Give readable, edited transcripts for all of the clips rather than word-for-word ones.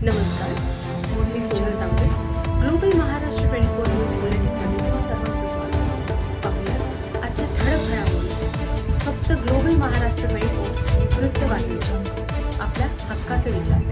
नमस्कार, मी सोनल तांबे. Global Maharashtra 24 news बुलेटिनमध्ये तुम्हा सर्वांचं स्वागत. पाहूया आजच्या ठळक घडामोडी. फक्त ग्लोबल महाराष्ट्र 24 वृत्तवाहिनीच्या आपल्या हक्काचे विचार.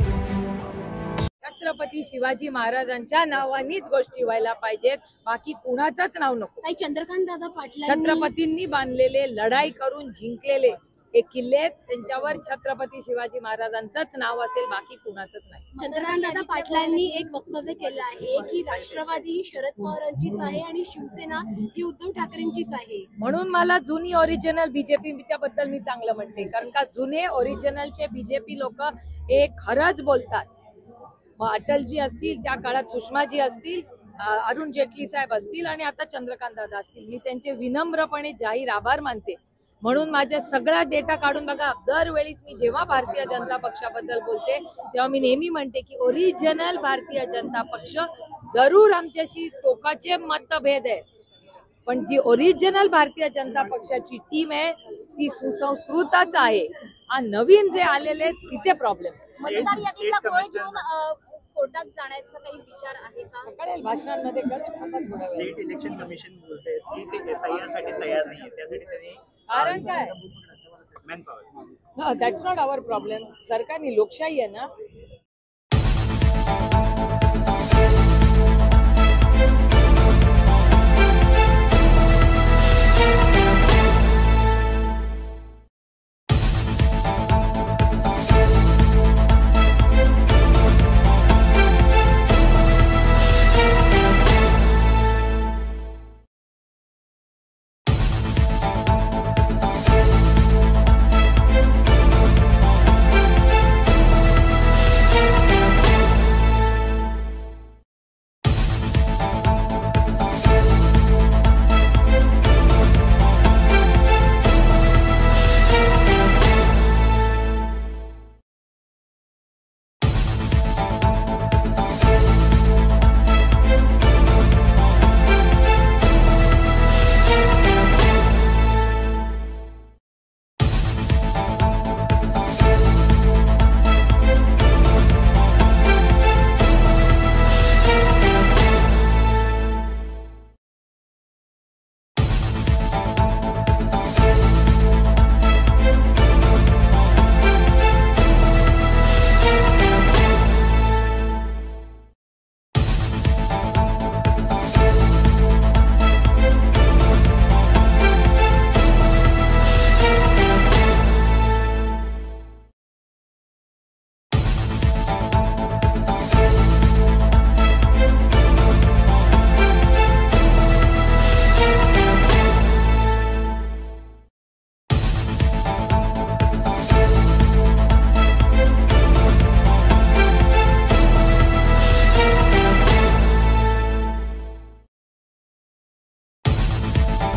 छत्रपती शिवाजी महाराजांच्या नावानीच गोष्टी व्हायला पाहिजेत, बाकी कुणाचंच नाव नको. काही चंद्रकांत दादा पाटील छत्रपतींनी बांधलेले, लढाई करून जिंकलेले हे किल्ले, त्यांच्यावर छत्रपती शिवाजी महाराजांचंच नाव असेल, बाकी कुणाचंच नाही. चंद्रकांत दादा पाटलांनी एक वक्तव्य केलं आहे की राष्ट्रवादी ही शरद पवारांचीच आहे आणि शिवसेना ही उद्धव ठाकरेंचीच आहे. म्हणून मला जुनी ओरिजिनल बीजेपीच्या बद्दल मी चांगलं म्हणते, कारण का जुने ओरिजिनलचे बीजेपी लोक हे खरंच बोलतात. मग अटलजी असतील, त्या काळात सुषमाजी असतील, अरुण जेटली साहेब असतील आणि आता चंद्रकांत दादा असतील, मी त्यांचे विनम्रपणे जाहीर आभार मानते. म्हणून माझा सगळा डेटा काढून बघा. दरवेळीच मी जेव्हा भारतीय जनता पक्षाबद्दल बोलते तेव्हा मी नेहमी म्हणते की ओरिजिनल भारतीय जनता पक्ष, जरूर आमच्याशी टोकाचे मतभेद आहे, पण जी ओरिजिनल भारतीय जनता पक्षाची टीम आहे ती सुसंस्कृतच आहे. आणि नवीन जे आलेले तिथे प्रॉब्लेम. मतदार यादीला गोळ घेऊन कोर्टात जाण्याचा काही विचार आहे का? कळेल भाषणांमध्ये स्टेट इलेक्शन कमिशन बोलते की ते SIR साठी तयार नाहीये, त्यासाठी त्यांनी कारण काय, manpower. That's not our problem. सरकारनी लोकशाही आहे ना.